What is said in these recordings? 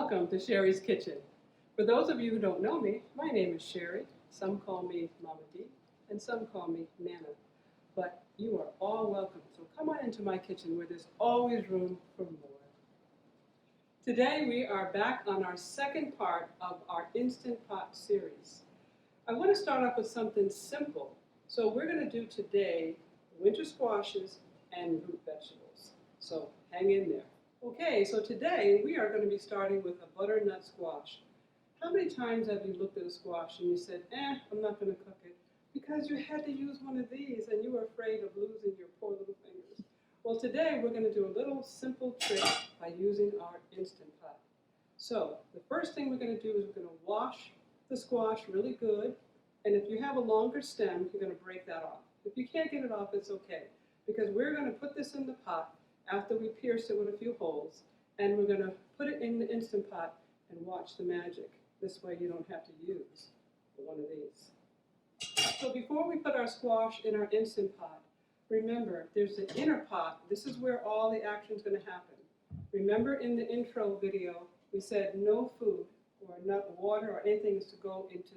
Welcome to Sherry's Kitchen. For those of you who don't know me, my name is Sherry. Some call me Mama D, and some call me Nana. But you are all welcome, so come on into my kitchen where there's always room for more. Today we are back on our second part of our Instant Pot series. I want to start off with something simple. So we're going to do today winter squashes and root vegetables. So hang in there. Okay, so today we are going to be starting with a butternut squash. How many times have you looked at a squash and you said, I'm not going to cook it because you had to use one of these and you were afraid of losing your poor little fingers? Well, today we're going to do a little simple trick by using our Instant Pot. So the first thing we're going to do is we're going to wash the squash really good, and if you have a longer stem, you're going to break that off. If you can't get it off, it's okay, because we're going to put this in the pot after we pierce it with a few holes, and we're going to put it in the Instant Pot and watch the magic. This way you don't have to use one of these. So before we put our squash in our Instant Pot, remember there's the inner pot. This is where all the action is going to happen. Remember in the intro video, we said no food or not water or anything is to go into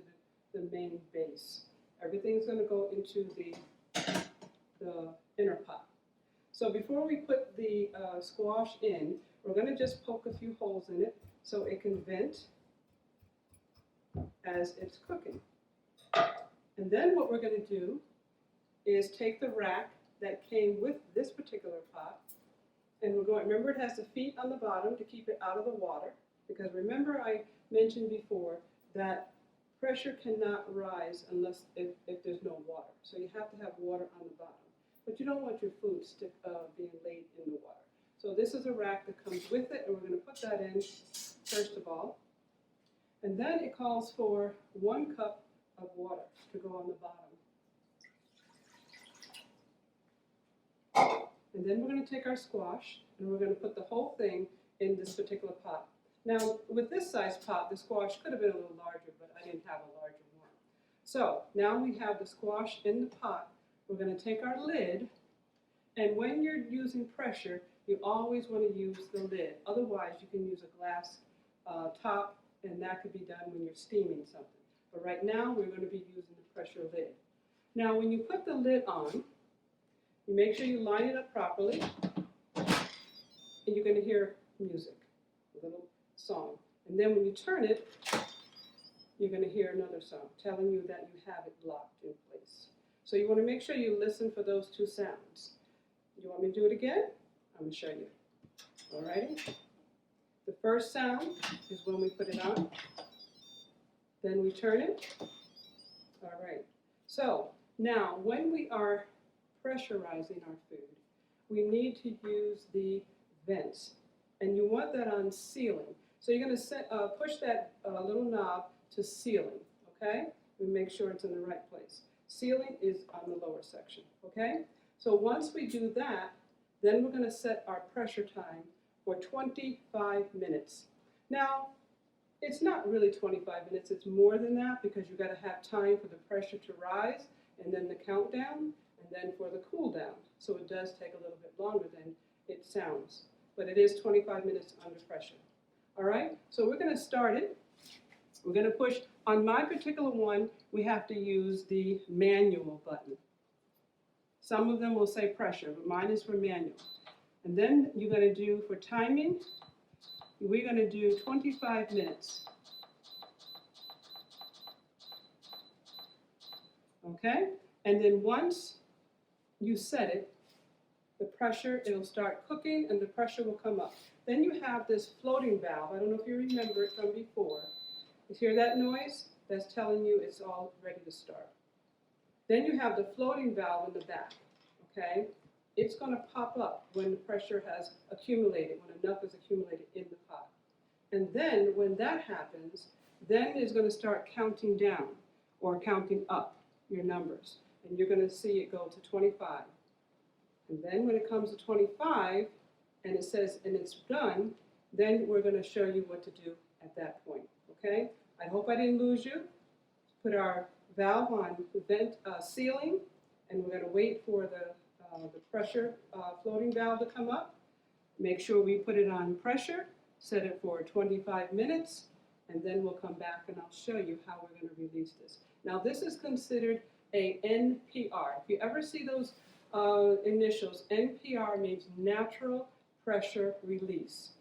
the main base. Everything's going to go into the inner pot. So before we put the squash in, we're going to just poke a few holes in it so it can vent as it's cooking. And then what we're going to do is take the rack that came with this particular pot, and we're going, remember it has the feet on the bottom to keep it out of the water, because remember I mentioned before that pressure cannot rise unless if there's no water. So you have to have water on the bottom. But you don't want your food being laid in the water. So this is a rack that comes with it, and we're going to put that in first of all. And then it calls for 1 cup of water to go on the bottom. And then we're going to take our squash, and we're going to put the whole thing in this particular pot. Now, with this size pot, the squash could have been a little larger, but I didn't have a larger one. So now we have the squash in the pot. We're going to take our lid, and when you're using pressure, you always want to use the lid. Otherwise, you can use a glass top, and that could be done when you're steaming something. But right now, we're going to be using the pressure lid. Now, when you put the lid on, you make sure you line it up properly, and you're going to hear music, a little song. And then when you turn it, you're going to hear another song telling you that you have it locked in place. So you want to make sure you listen for those 2 sounds. You want me to do it again? I'm going to show you. All righty? The first sound is when we put it on. Then we turn it. All right. So now when we are pressurizing our food, we need to use the vents. And you want that on sealing. So you're going to push that little knob to sealing, okay? And make sure it's in the right place. Sealing is on the lower section, okay? So once we do that, then we're going to set our pressure time for 25 minutes. Now, it's not really 25 minutes, it's more than that, because you've got to have time for the pressure to rise, and then the countdown, and then for the cool down. So it does take a little bit longer than it sounds, but it is 25 minutes under pressure. All right, so we're going to start it. We're going to push, on my particular one, we have to use the manual button. Some of them will say pressure, but mine is for manual. And then you're going to do, for timing, we're going to do 25 minutes. Okay? And then once you set it, the pressure, it'll start cooking and the pressure will come up. Then you have this floating valve. I don't know if you remember it from before. You hear that noise? That's telling you it's all ready to start. Then you have the floating valve in the back, okay? It's going to pop up when the pressure has accumulated, when enough is accumulated in the pot. And then when that happens, then it's going to start counting down or counting up your numbers. And you're going to see it go to 25. And then when it comes to 25, and it says, and it's done, then we're going to show you what to do at that point, okay? I hope I didn't lose you. Put our valve on vent sealing, and we're going to wait for the pressure floating valve to come up. Make sure we put it on pressure, set it for 25 minutes, and then we'll come back and I'll show you how we're going to release this. Now this is considered a NPR. If you ever see those initials, NPR means natural pressure release.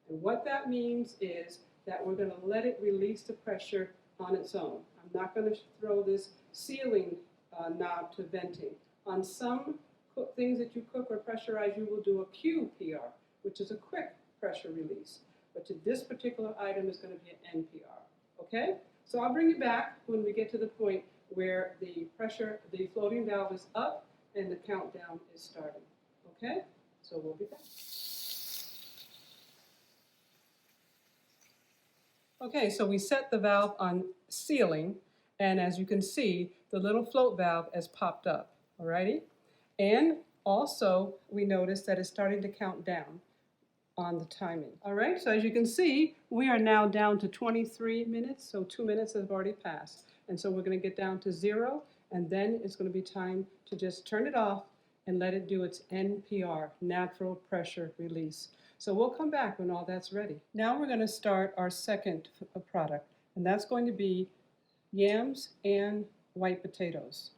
And what that means is that we're going to let it release the pressure on its own. I'm not going to throw this sealing knob to venting. On some things that you cook or pressurize, you will do a QPR, which is a quick pressure release. But to this particular item is going to be an NPR. Okay? So I'll bring you back when we get to the point where the floating valve is up and the countdown is starting. Okay? So we'll be back. Okay, so we set the valve on sealing, and as you can see, the little float valve has popped up, alrighty? And also, we notice that it's starting to count down on the timing. All right, so as you can see, we are now down to 23 minutes, so 2 minutes have already passed. And so we're gonna get down to 0, and then it's gonna be time to just turn it off and let it do its NPR, natural pressure release. So we'll come back when all that's ready. Now we're gonna start our second product, and that's going to be yams and white potatoes.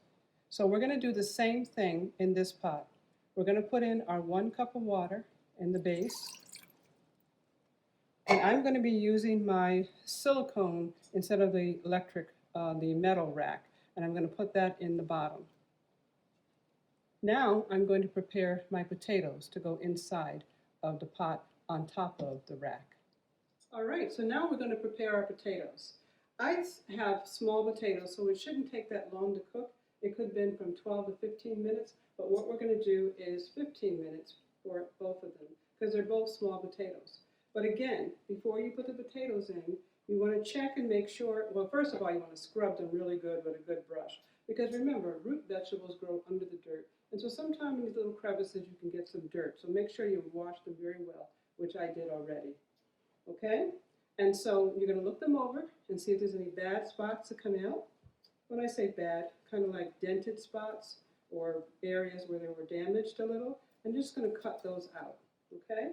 So we're gonna do the same thing in this pot. We're gonna put in our 1 cup of water in the base. And I'm gonna be using my silicone instead of the the metal rack. And I'm gonna put that in the bottom. Now I'm going to prepare my potatoes to go inside of the pot on top of the rack. All right, so now we're gonna prepare our potatoes. I have small potatoes, so it shouldn't take that long to cook. It could have been from 12 to 15 minutes, but what we're going to do is 15 minutes for both of them, because they're both small potatoes. But again, before you put the potatoes in, you want to check and make sure, well, first of all, you want to scrub them really good with a good brush. Because remember, root vegetables grow under the dirt. And so sometimes in these little crevices, you can get some dirt. So make sure you wash them very well, which I did already. Okay? And so you're going to look them over and see if there's any bad spots that come out. When I say bad, kind of like dented spots or areas where they were damaged a little. I'm just going to cut those out, okay?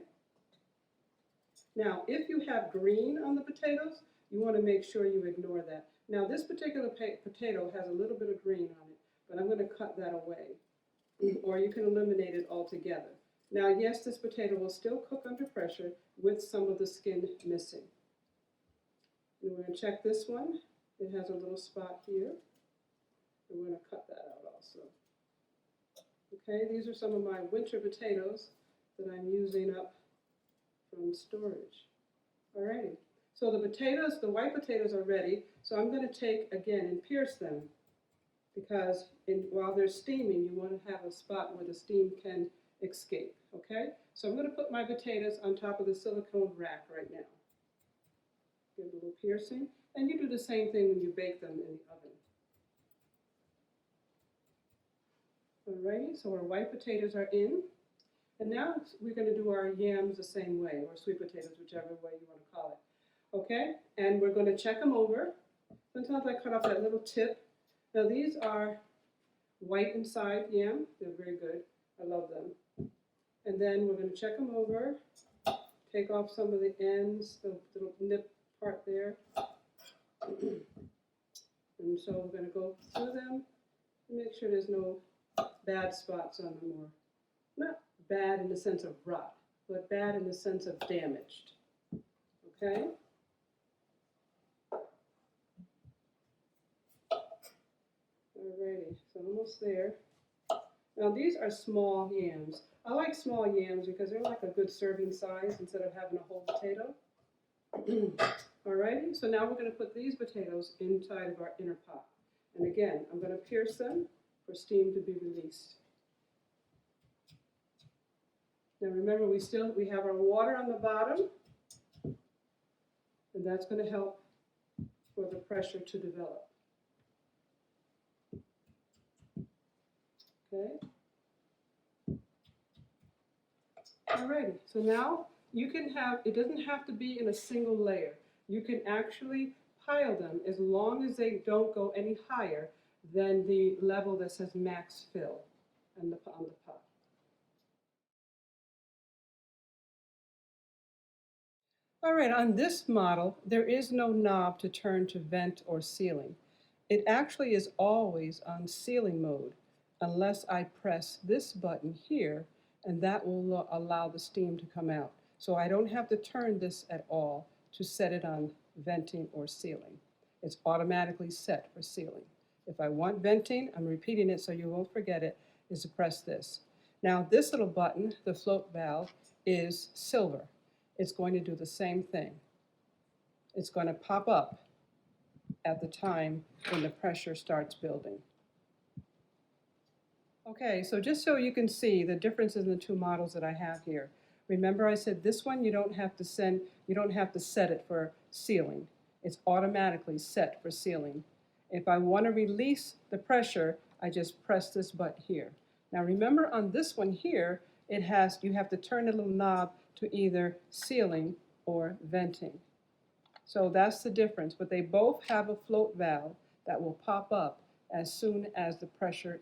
Now, if you have green on the potatoes, you want to make sure you ignore that. Now, this particular potato has a little bit of green on it, but I'm going to cut that away, or you can eliminate it altogether. Now, yes, this potato will still cook under pressure with some of the skin missing. And we're going to check this one. It has a little spot here. And we're going to cut that out also. Okay, these are some of my winter potatoes that I'm using up from storage. Alrighty, so the potatoes, the white potatoes are ready. So I'm going to take again and pierce them, because while they're steaming, you want to have a spot where the steam can escape. Okay, so I'm going to put my potatoes on top of the silicone rack right now. Give it a little piercing, and you do the same thing when you bake them in the oven. Alrighty, so our white potatoes are in. And now we're going to do our yams the same way, or sweet potatoes, whichever way you want to call it. Okay, and we're going to check them over. Sometimes I cut off that little tip. Now these are white inside yam. They're very good. I love them. And then we're going to check them over, take off some of the ends, the little nip part there. And so we're going to go through them and make sure there's no bad spots on them, or not bad in the sense of rot, but bad in the sense of damaged. Okay? Alrighty, so almost there. Now these are small yams. I like small yams because they're like a good serving size instead of having a whole potato. Alrighty, so now we're going to put these potatoes inside of our inner pot. And again, I'm going to pierce them for steam to be released. Now remember, we have our water on the bottom, and that's going to help for the pressure to develop. Okay. Alrighty, so now you can have, it doesn't have to be in a single layer. You can actually pile them as long as they don't go any higher than the level that says max fill on the pot. All right, on this model, there is no knob to turn to vent or sealing. It actually is always on sealing mode unless I press this button here, and that will allow the steam to come out. So I don't have to turn this at all to set it on venting or sealing. It's automatically set for sealing. If I want venting, I'm repeating it so you won't forget it, is to press this. Now this little button, the float valve, is silver. It's going to do the same thing. It's going to pop up at the time when the pressure starts building. Okay, so just so you can see the differences in the two models that I have here. Remember I said this one you don't have to set it for sealing. It's automatically set for sealing. If I want to release the pressure, I just press this button here. Now remember on this one here, you have to turn the little knob to either sealing or venting. So that's the difference, but they both have a float valve that will pop up as soon as the pressure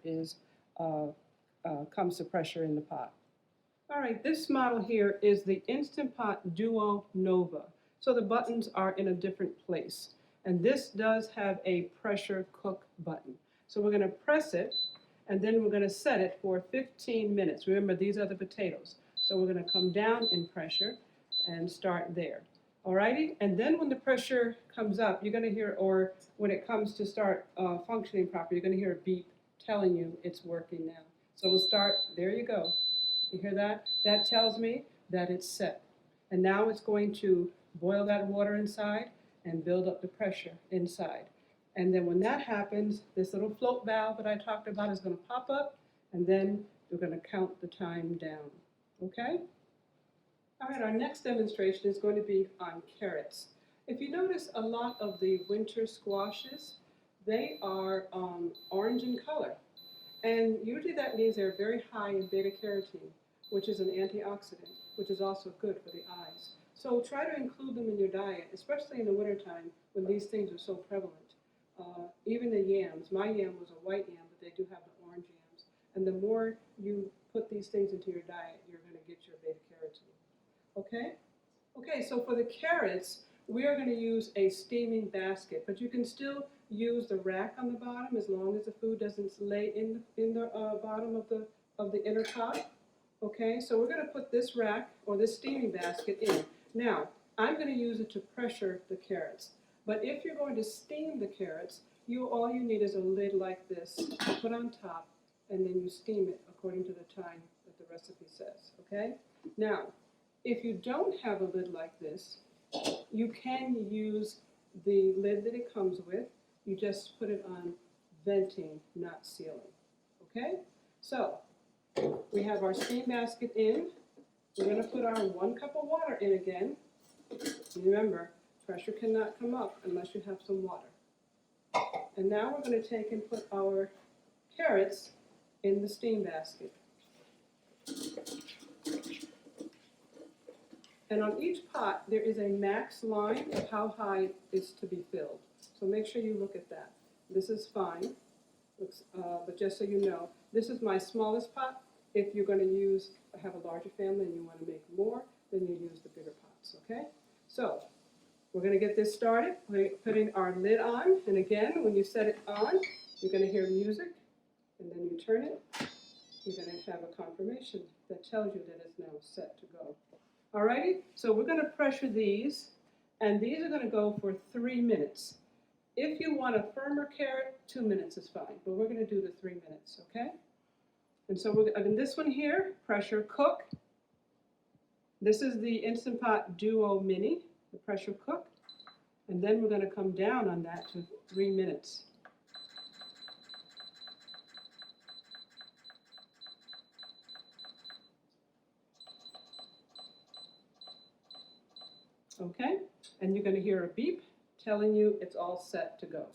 comes to pressure in the pot. All right, this model here is the Instant Pot Duo Nova. So the buttons are in a different place. And this does have a pressure cook button. So we're going to press it, and then we're going to set it for 15 minutes. Remember, these are the potatoes. So we're going to come down in pressure and start there. Alrighty, and then when the pressure comes up, you're going to hear, or when it comes to start functioning properly, you're going to hear a beep telling you it's working now. So we'll start, there you go. You hear that? That tells me that it's set. And now it's going to boil that water inside and build up the pressure inside. And then when that happens, this little float valve that I talked about is going to pop up, and then we're going to count the time down. Okay? All right, our next demonstration is going to be on carrots. If you notice, a lot of the winter squashes, they are orange in color. And usually that means they're very high in beta-carotene, which is an antioxidant, which is also good for the eyes. So try to include them in your diet, especially in the wintertime when these things are so prevalent. Even the yams. My yam was a white yam, but they do have the orange yams. And the more you put these things into your diet, you're going to get your beta-carotene. Okay? Okay, so for the carrots, we are going to use a steaming basket, but you can still use the rack on the bottom as long as the food doesn't lay in the bottom of the inner pot. Okay, so we're going to put this rack or this steaming basket in. Now, I'm going to use it to pressure the carrots. But if you're going to steam the carrots, all you need is a lid like this to put on top, and then you steam it according to the time that the recipe says. Okay? Now, if you don't have a lid like this, you can use the lid that it comes with. You just put it on venting, not sealing. Okay? So, we have our steam basket in. We're going to put our 1 cup of water in again. Remember, pressure cannot come up unless you have some water. And now we're going to take and put our carrots in the steam basket. And on each pot, there is a max line of how high it is to be filled. So make sure you look at that. This is fine, but just so you know, this is my smallest pot. If you're going to have a larger family and you want to make more, then you use the bigger pots, okay? So, we're going to get this started. We're putting our lid on, and again, when you set it on, you're going to hear music, and then you turn it. You're going to have a confirmation that tells you that it's now set to go. Alrighty, so we're going to pressure these, and these are going to go for 3 minutes. If you want a firmer carrot, 2 minutes is fine, but we're going to do the 3 minutes, okay? And so in this one here, pressure cook. This is the Instant Pot Duo Mini, the pressure cook. And then we're going to come down on that to 3 minutes. Okay? And you're going to hear a beep telling you it's all set to go.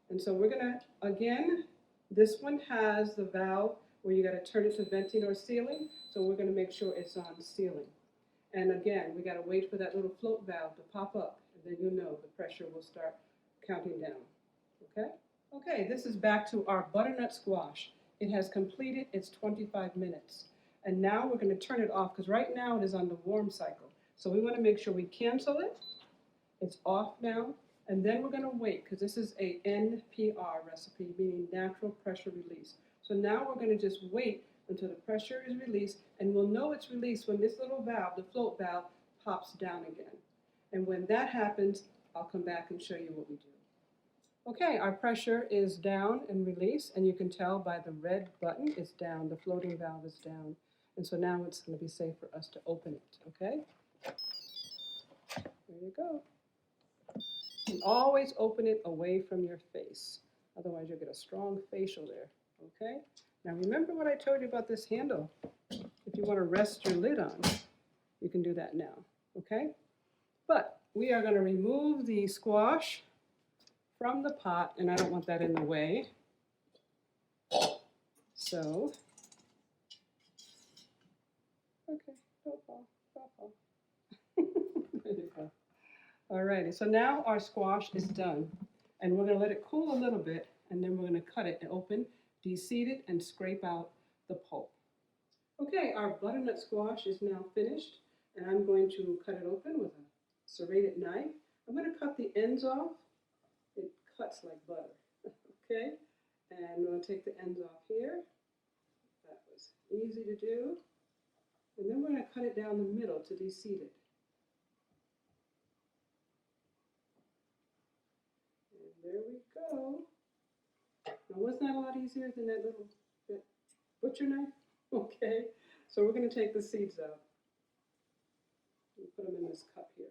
And so we're going to, again, this one has the valve where you got to turn it to venting or sealing. So we're going to make sure it's on sealing. And again, we got to wait for that little float valve to pop up, and then you'll know the pressure will start counting down. Okay? Okay, this is back to our butternut squash. It has completed its 25 minutes. And now we're going to turn it off, because right now it is on the warm cycle. So we want to make sure we cancel it. It's off now. And then we're going to wait because this is a NPR recipe, meaning natural pressure release. So now we're going to just wait until the pressure is released, and we'll know it's released when this little valve, the float valve, pops down again. And when that happens, I'll come back and show you what we do. Okay, our pressure is down and released, and you can tell by the red button it's down, the floating valve is down. And so now it's going to be safe for us to open it, okay? There you go. And always open it away from your face. Otherwise you'll get a strong facial there, okay? Now remember what I told you about this handle. If you want to rest your lid on, you can do that now, okay? But we are going to remove the squash from the pot, and I don't want that in the way. So, okay, don't fall, don't fall. There you go. Alrighty, so now our squash is done, and we're going to let it cool a little bit, and then we're going to cut it and open, de-seed it, and scrape out the pulp. Okay, our butternut squash is now finished, and I'm going to cut it open with a serrated knife. I'm going to cut the ends off. It cuts like butter, okay? And I'm going to take the ends off here. That was easy to do. And then we're going to cut it down the middle to de-seed it. There we go. Now, wasn't that a lot easier than that little butcher knife? Okay, so we're going to take the seeds out and put them in this cup here.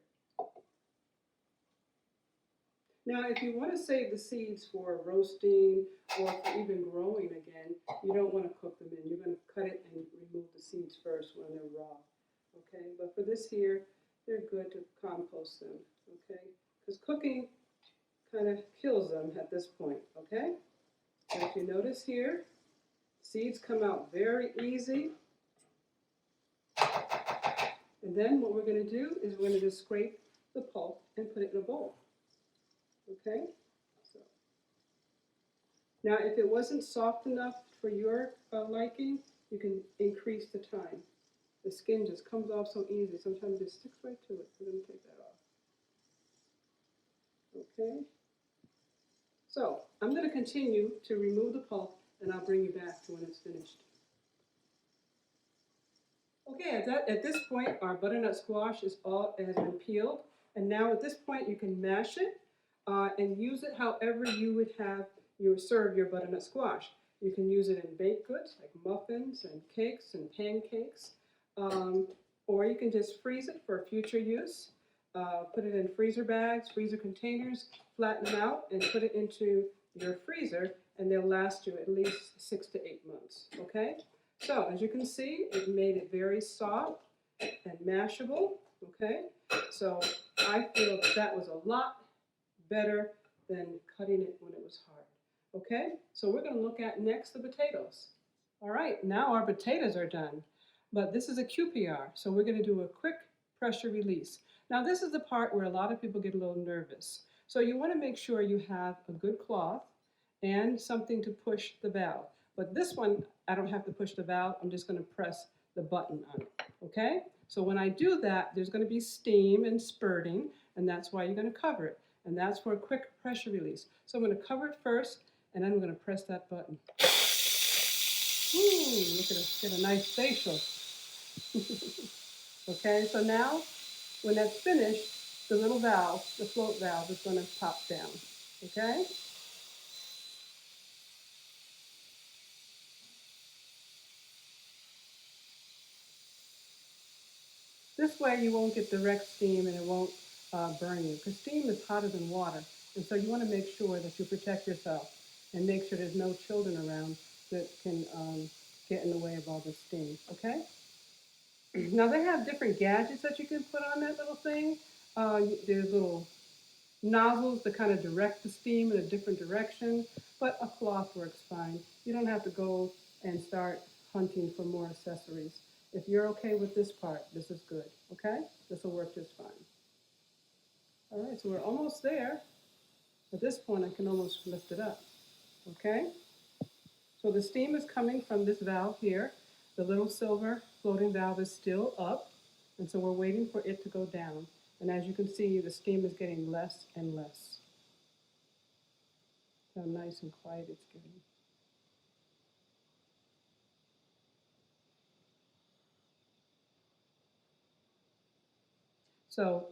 Now, if you want to save the seeds for roasting or for even growing again, you don't want to cook them in. You're going to cut it and remove the seeds first when they're raw. Okay, but for this here, they're good to compost them. Okay, because cooking kind of kills them at this point, okay? And if you notice here, seeds come out very easy. And then what we're going to do is we're going to just scrape the pulp and put it in a bowl, okay? So. Now, if it wasn't soft enough for your liking, you can increase the time. The skin just comes off so easy. Sometimes it sticks right to it. We're going to take that off. Okay? So I'm going to continue to remove the pulp, and I'll bring you back to when it's finished. Okay, at this point, our butternut squash has been peeled, and now at this point you can mash it and use it however you would have serve your butternut squash. You can use it in baked goods like muffins and cakes and pancakes, or you can just freeze it for future use. Put it in freezer bags, freezer containers, flatten them out, and put it into your freezer, and they'll last you at least 6 to 8 months, okay? So, as you can see, it made it very soft and mashable, okay? So, I feel that was a lot better than cutting it when it was hard, okay? So, we're going to look at next the potatoes. All right, now our potatoes are done, but this is a QPR, so we're going to do a quick pressure release. Now this is the part where a lot of people get a little nervous. So you want to make sure you have a good cloth and something to push the valve. But this one, I don't have to push the valve, I'm just going to press the button on it, okay? So when I do that, there's going to be steam and spurting, and that's why you're going to cover it. And that's for a quick pressure release. So I'm going to cover it first, and then I'm going to press that button. Ooh, look at it, get a nice facial. Okay, so now, when that's finished, the little valve, the float valve, is going to pop down, okay? This way you won't get direct steam and it won't burn you, because steam is hotter than water. And so you want to make sure that you protect yourself and make sure there's no children around that can get in the way of all the steam, okay? Now they have different gadgets that you can put on that little thing. There's little nozzles to kind of direct the steam in a different direction, but a cloth works fine. You don't have to go and start hunting for more accessories. If you're okay with this part, this is good, okay? This will work just fine. All right, so we're almost there. At this point, I can almost lift it up, okay? So the steam is coming from this valve here. The little silver floating valve is still up. And so we're waiting for it to go down. And as you can see, the steam is getting less and less. How nice and quiet it's getting. So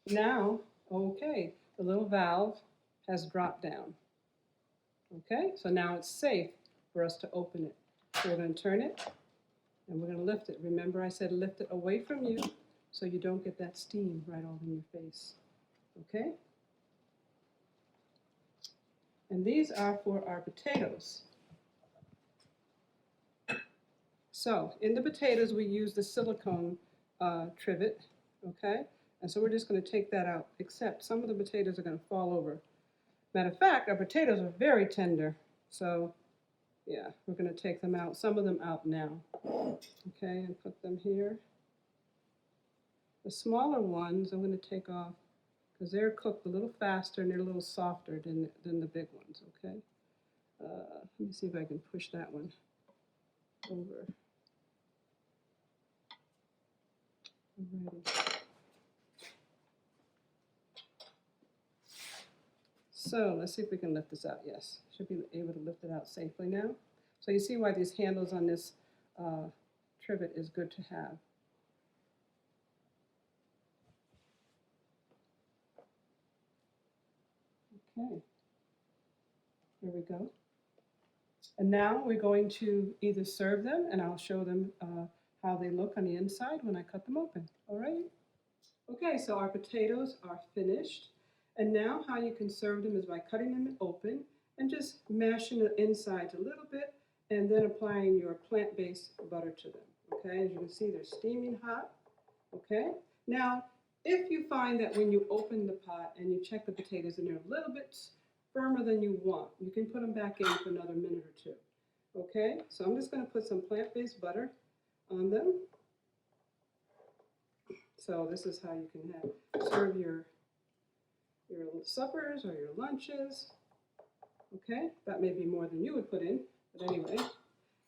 now, okay, the little valve has dropped down. Okay, so now it's safe for us to open it. So we're going to turn it and we're going to lift it. Remember I said lift it away from you so you don't get that steam right all in your face. Okay? And these are for our potatoes. So in the potatoes we use the silicone trivet, okay? And so we're just going to take that out, except some of the potatoes are going to fall over. Matter of fact, our potatoes are very tender, so yeah, we're going to take them out, some of them out now, okay, and put them here. The smaller ones I'm going to take off because they're cooked a little faster and they're a little softer than the big ones, okay? Let me see if I can push that one over. Alrighty. So let's see if we can lift this out. Yes, should be able to lift it out safely now. So you see why these handles on this trivet is good to have. Okay, here we go. And now we're going to either serve them, and I'll show them how they look on the inside when I cut them open. All right? Okay, so our potatoes are finished. And now how you can serve them is by cutting them open and just mashing the insides a little bit and then applying your plant-based butter to them. Okay, as you can see, they're steaming hot. Okay, now if you find that when you open the pot and you check the potatoes and they're a little bit firmer than you want, you can put them back in for another minute or two. Okay, so I'm just going to put some plant-based butter on them. So this is how you can serve your suppers or your lunches. Okay, that may be more than you would put in, but anyway.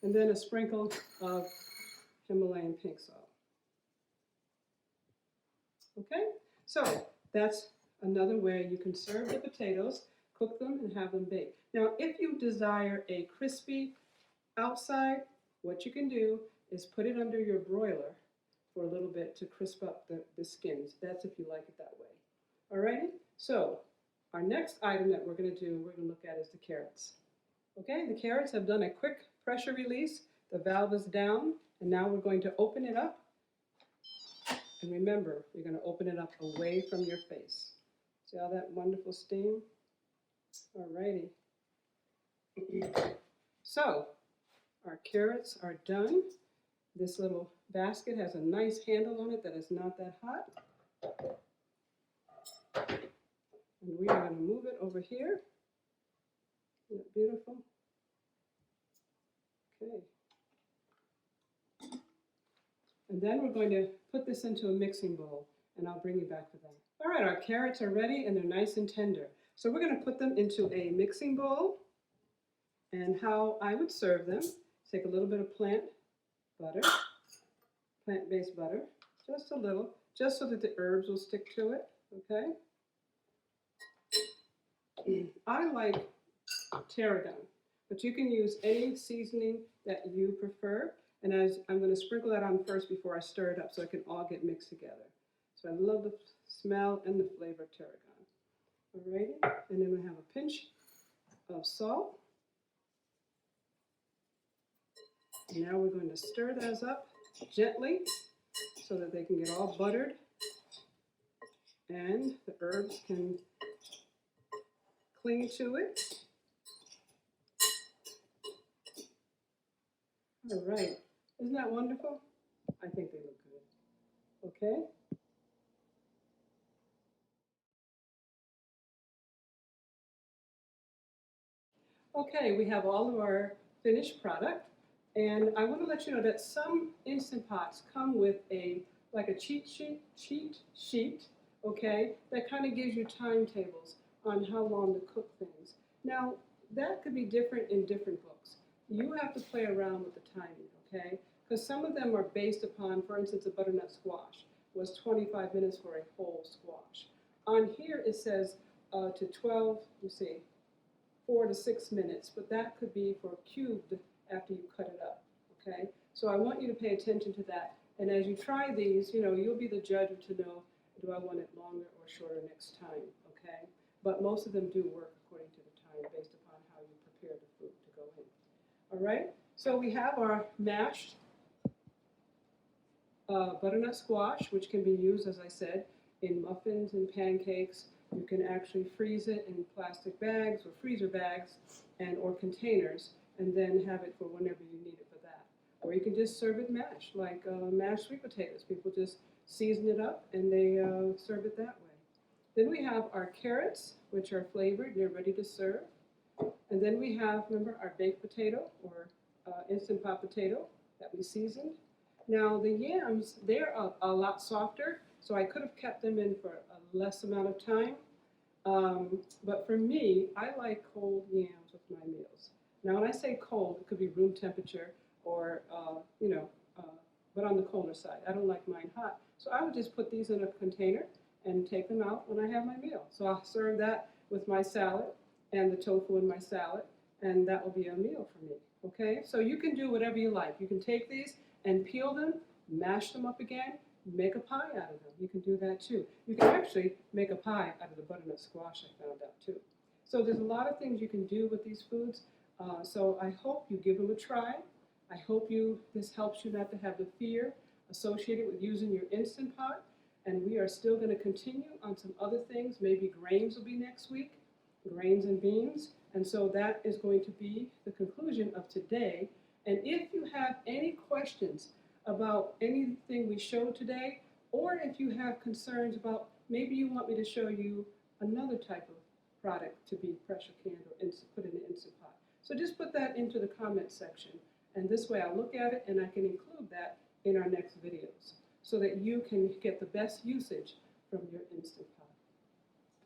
And then a sprinkle of Himalayan pink salt. Okay, so that's another way you can serve the potatoes, cook them, and have them baked. Now, if you desire a crispy outside, what you can do is put it under your broiler for a little bit to crisp up the skins. That's if you like it that way. Alrighty, so our next item that we're going to look at is the carrots. Okay, the carrots have done a quick pressure release. The valve is down, and now we're going to open it up. And remember, you're going to open it up away from your face. See all that wonderful steam? Alrighty. So, our carrots are done. This little basket has a nice handle on it that is not that hot. And we are going to move it over here. Isn't it beautiful? Okay. And then we're going to put this into a mixing bowl, and I'll bring you back to that. All right, our carrots are ready, and they're nice and tender. So we're going to put them into a mixing bowl, and how I would serve them, take a little bit of plant-based butter, just a little, just so that the herbs will stick to it, okay? I like tarragon, but you can use any seasoning that you prefer. And as I'm going to sprinkle that on first before I stir it up so it can all get mixed together. So I love the smell and the flavor of tarragon. Alrighty, and then we have a pinch of salt. And now we're going to stir those up gently so that they can get all buttered and the herbs can cling to it. All right. Isn't that wonderful? I think they look good. Okay. Okay, we have all of our finished product. And I want to let you know that some Instant Pots come with like a cheat sheet, okay, that kind of gives you timetables on how long to cook things. Now, that could be different in different books. You have to play around with the timing, okay? Because some of them are based upon, for instance, a butternut squash. was 25 minutes for a whole squash. On here it says to 12, you see, 4 to 6 minutes, but that could be for cubed after you cut it up, okay? So I want you to pay attention to that. And as you try these, you'll be the judge to know, do I want it longer or shorter next time, okay? But most of them do work according to the time based upon how you prepare the food to go in. All right, so we have our mashed butternut squash, which can be used, as I said, in muffins and pancakes. You can actually freeze it in plastic bags or freezer bags or containers, and then have it for whenever you need it for that. Or you can just serve it mashed, like mashed sweet potatoes. People just season it up and they serve it that way. Then we have our carrots, which are flavored, they're ready to serve. And then we have, remember, our baked potato or Instant Pot potato that we seasoned. Now the yams, they're a lot softer, so I could have kept them in for a less amount of time. But for me, I like cold yams with my meals. Now when I say cold, it could be room temperature or, but on the colder side. I don't like mine hot. So I would just put these in a container and take them out when I have my meal. So I'll serve that with my salad and the tofu in my salad, and that will be a meal for me, okay? So you can do whatever you like. You can take these and peel them, mash them up again, make a pie out of them. You can do that too. You can actually make a pie out of the butternut squash, I found out too. So there's a lot of things you can do with these foods. So I hope you give them a try. I hope this helps you not to have the fear associated with using your Instant Pot. And we are still going to continue on some other things. Maybe grains will be next week, grains and beans. And so that is going to be the conclusion of today. And if you have any questions about anything we showed today, or if you have concerns about maybe you want me to show you another type of product to be pressure canned or put in the Instant Pot. So just put that into the comment section. And this way I'll look at it and I can include that in our next videos so that you can get the best usage from your Instant Pot.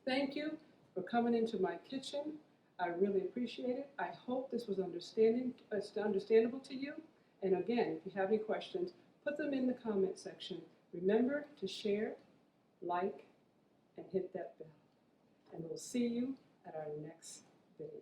Thank you for coming into my kitchen. I really appreciate it. I hope this was understandable to you. And again, if you have any questions, put them in the comment section. Remember to share, like, and hit that bell. And we'll see you at our next video.